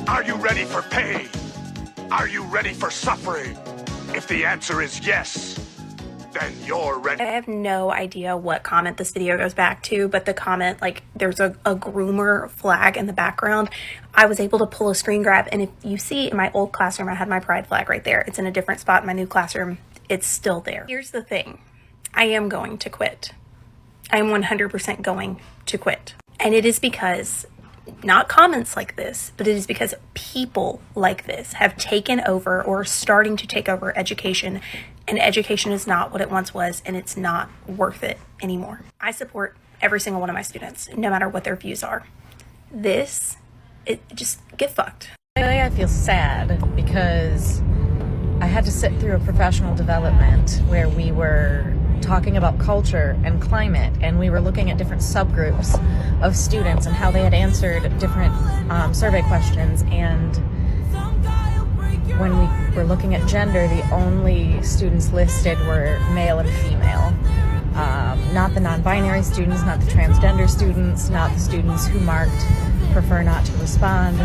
Are you ready for pain? Are you ready for suffering? If the answer is yes, then you're ready. I have no idea what comment this video goes back to, but the comment, like, there's a groomer flag in the background. I was able to pull a screen grab, and if you see in my old classroom, I had my pride flag right there. It's in a different spot in my new classroom. It's still there. Here's the thing. I am going to quit. I am 100% going to quit. And it is because, not comments like this, but it is because people like this have taken over or are starting to take over education, and education is not what it once was, and it's not worth it anymore. I support every single one of my students, no matter what their views are. Just get fucked. I feel sad because I had to sit through a professional development where we were talking about culture and climate, and we were looking at different subgroups of students and how they had answered different survey questions. And when we were looking at gender, the only students listed were male and female. Not the non-binary students, not the transgender students, not the students who marked prefer not to respond.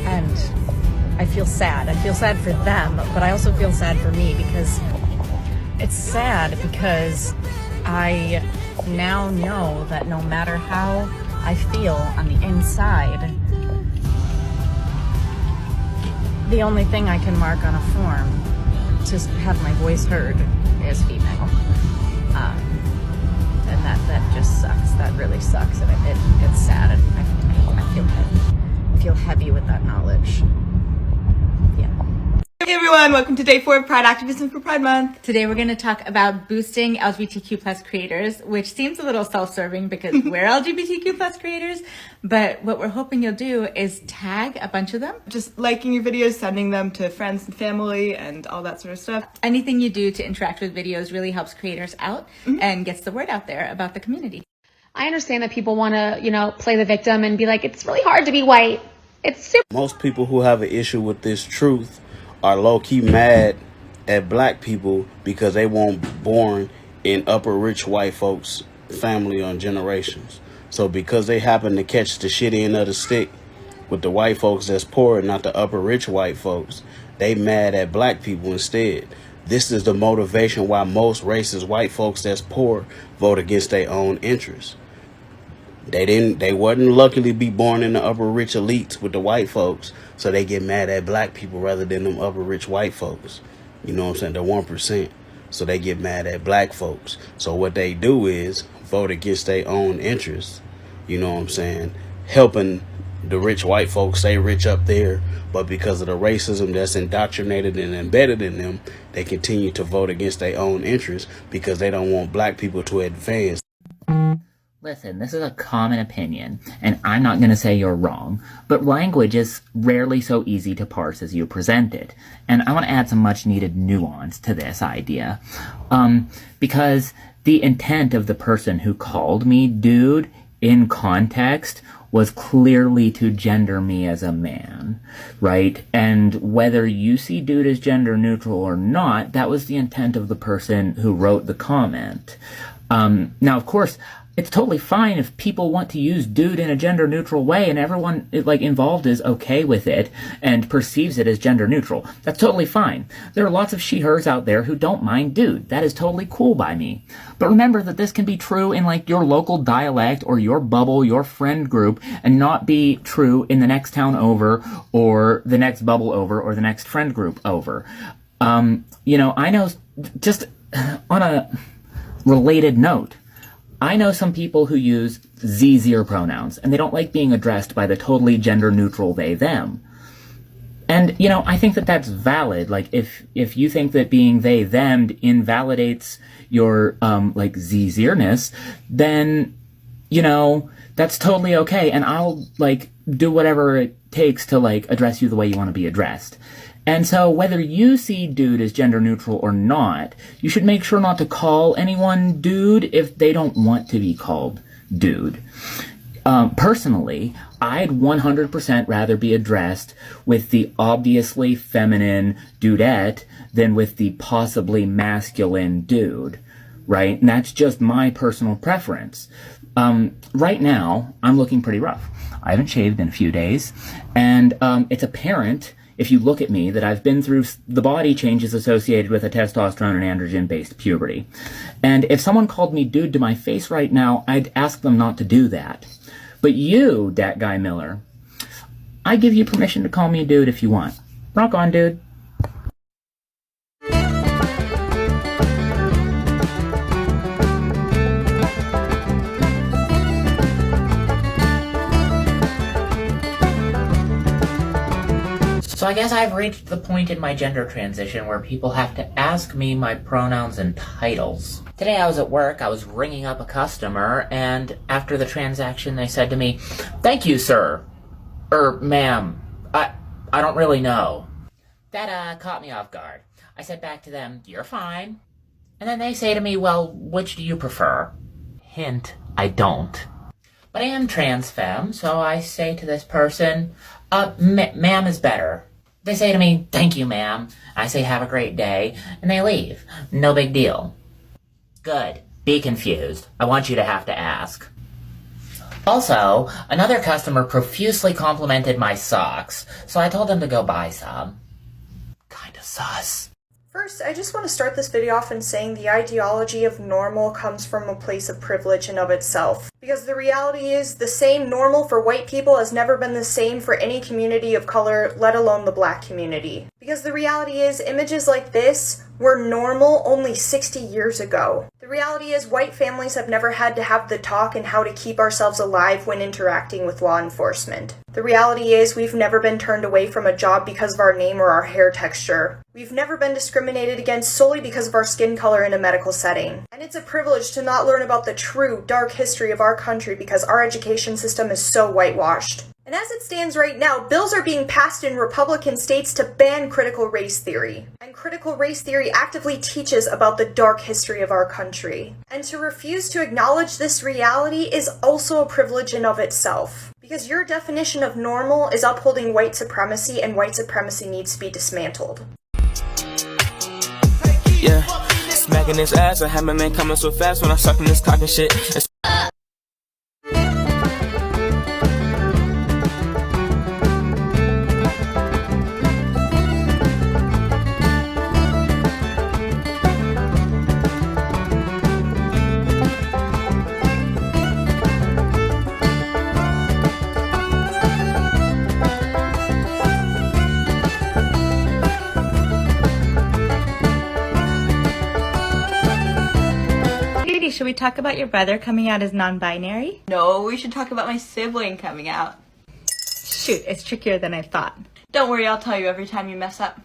And I feel sad. I feel sad for them, but I also feel sad for me because it's sad because I now know that no matter how I feel on the inside, the only thing I can mark on a form to have my voice heard is female. And that just sucks. That really sucks. And it's sad. And I feel heavy with that knowledge. Hey everyone, welcome to day 4 of Pride Activism for Pride Month. Today we're going to talk about boosting LGBTQ plus creators, which seems a little self-serving because we're LGBTQ plus creators, but what we're hoping you'll do is tag a bunch of them. Just liking your videos, sending them to friends and family and all that sort of stuff. Anything you do to interact with videos really helps creators out and gets the word out there about the community. I understand that people want to, play the victim and be like, it's really hard to be white. It's super. Most people who have an issue with this truth are low-key mad at black people because they weren't born in upper rich white folks' family on generations. So because they happen to catch the shit end of the stick with the white folks that's poor and not the upper rich white folks, they mad at black people instead. This is the motivation why most racist white folks that's poor vote against their own interests. They wasn't luckily be born in the upper rich elites with the white folks, so they get mad at black people rather than them upper rich white folks. You know what I'm saying? The 1%. So they get mad at black folks. So what they do is vote against their own interests. You know what I'm saying? Helping the rich white folks stay rich up there, but because of the racism that's indoctrinated and embedded in them, they continue to vote against their own interests because they don't want black people to advance. Listen, this is a common opinion, and I'm not going to say you're wrong, but language is rarely so easy to parse as you present it. And I want to add some much-needed nuance to this idea, because the intent of the person who called me dude in context was clearly to gender me as a man, right? And whether you see dude as gender neutral or not, that was the intent of the person who wrote the comment. Now, of course, it's totally fine if people want to use dude in a gender neutral way and everyone involved is okay with it and perceives it as gender neutral. That's totally fine. There are lots of she-hers out there who don't mind dude. That is totally cool by me. But remember that this can be true in your local dialect or your bubble, your friend group, and not be true in the next town over or the next bubble over or the next friend group over. I know, just on a related note, I know some people who use ze pronouns, and they don't like being addressed by the totally gender-neutral they-them. And, I think that that's valid. If you think that being they-them invalidates your, ze-ness, then, that's totally okay, and I'll, do whatever it takes to, address you the way you want to be addressed. And so whether you see dude as gender neutral or not, you should make sure not to call anyone dude if they don't want to be called dude. Personally, I'd 100% rather be addressed with the obviously feminine dudette than with the possibly masculine dude, right? And that's just my personal preference. Right now, I'm looking pretty rough. I haven't shaved in a few days. And it's apparent, if you look at me, that I've been through the body changes associated with a testosterone and androgen-based puberty. And if someone called me dude to my face right now, I'd ask them not to do that. But you, Dat Guy Miller, I give you permission to call me a dude if you want. Rock on, dude. So I guess I've reached the point in my gender transition where people have to ask me my pronouns and titles. Today I was at work, I was ringing up a customer, and after the transaction they said to me, "Thank you, sir." Or, "Ma'am, I don't really know." That caught me off guard. I said back to them, "You're fine." And then they say to me, "Well, which do you prefer?" Hint, I don't. But I am trans femme, so I say to this person, "Ma'am is better." They say to me, "Thank you, ma'am." I say, "Have a great day," and they leave. No big deal. Good. Be confused. I want you to have to ask. Also, another customer profusely complimented my socks, so I told them to go buy some. Kinda sus. First, I just want to start this video off in saying the ideology of normal comes from a place of privilege in of itself. Because the reality is, the same normal for white people has never been the same for any community of color, let alone the black community. Because the reality is, images like this were normal only 60 years ago. The reality is, white families have never had to have the talk in how to keep ourselves alive when interacting with law enforcement. The reality is, we've never been turned away from a job because of our name or our hair texture. We've never been discriminated against solely because of our skin color in a medical setting. And it's a privilege to not learn about the true, dark history of our country because our education system is so whitewashed. And as it stands right now, bills are being passed in Republican states to ban critical race theory. And critical race theory actively teaches about the dark history of our country. And to refuse to acknowledge this reality is also a privilege in of itself. Because your definition of normal is upholding white supremacy, and white supremacy needs to be dismantled. Yeah, smacking his ass, I had my man coming so fast when I sucking this cock and shit. Should we talk about your brother coming out as non-binary? No, we should talk about my sibling coming out. Shoot, it's trickier than I thought. Don't worry, I'll tell you every time you mess up.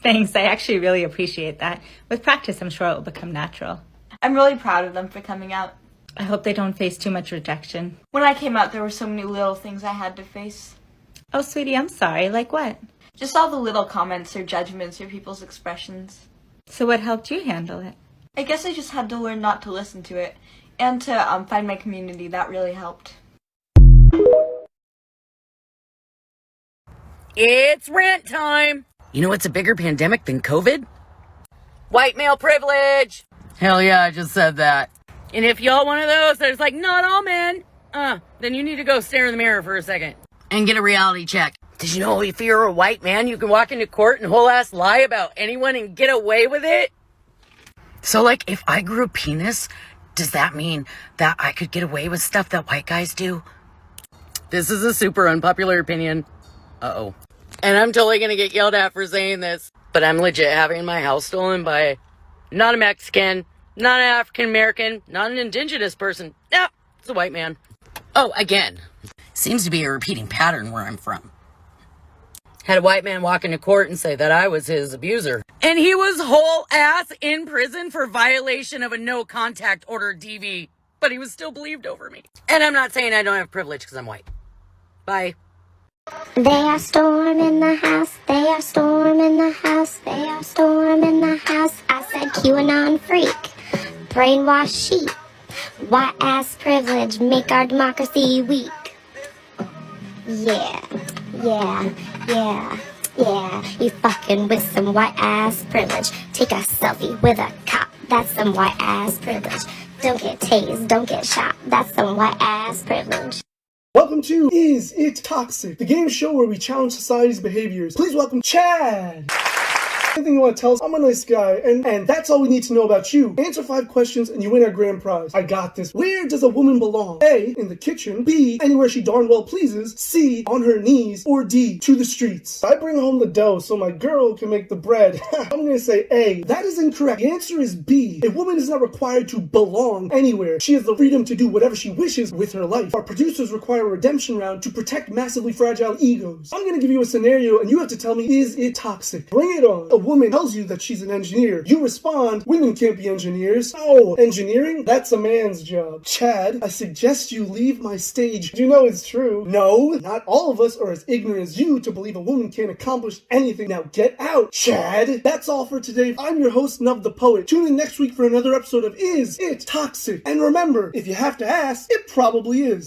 Thanks, I actually really appreciate that. With practice, I'm sure it will become natural. I'm really proud of them for coming out. I hope they don't face too much rejection. When I came out, there were so many little things I had to face. Oh, sweetie, I'm sorry. Like what? Just all the little comments or judgments or people's expressions. So what helped you handle it? I guess I just had to learn not to listen to it, and to find my community. That really helped. It's rant time! You know what's a bigger pandemic than COVID? White male privilege! Hell yeah, I just said that. And if y'all one of those that's like, not all men, then you need to go stare in the mirror for a second. And get a reality check. Did you know if you're a white man, you can walk into court and whole ass lie about anyone and get away with it? So, like, if I grew a penis, does that mean that I could get away with stuff that white guys do? This is a super unpopular opinion. Uh-oh. And I'm totally gonna get yelled at for saying this, but I'm legit having my house stolen by not a Mexican, not an African American, not an indigenous person. Nah, it's a white man. Oh, again. Seems to be a repeating pattern where I'm from. Had a white man walk into court and say that I was his abuser. And he was whole ass in prison for violation of a no contact order DV. But he was still believed over me. And I'm not saying I don't have privilege because I'm white. Bye. They are storming the house, they are storming the house, they are storming the house. I said QAnon freak, brainwashed sheep, white ass privilege, make our democracy weak. Yeah, you fucking with some white ass privilege. Take a selfie with a cop, that's some white ass privilege. Don't get tased, don't get shot, that's some white ass privilege. Welcome welcome to Is It Toxic? The game show where we challenge society's behaviors. Please welcome Chad! Anything you want to tell us? I'm a nice guy, and that's all we need to know about you. Answer 5 questions and you win our grand prize. I got this. Where does a woman belong? A, in the kitchen. B, anywhere she darn well pleases. C, on her knees. Or D, to the streets. I bring home the dough so my girl can make the bread. I'm gonna say A. That is incorrect. The answer is B. A woman is not required to belong anywhere. She has the freedom to do whatever she wishes with her life. Our producers require a redemption round to protect massively fragile egos. I'm gonna give you a scenario and you have to tell me, is it toxic? Bring it on. A woman tells you that she's an engineer. You respond, women can't be engineers. Oh, engineering? That's a man's job. Chad, I suggest you leave my stage. You know it's true. No, not all of us are as ignorant as you to believe a woman can't accomplish anything. Now get out, Chad. That's all for today. I'm your host, Nub the Poet. Tune in next week for another episode of Is It Toxic? And remember, if you have to ask, it probably is.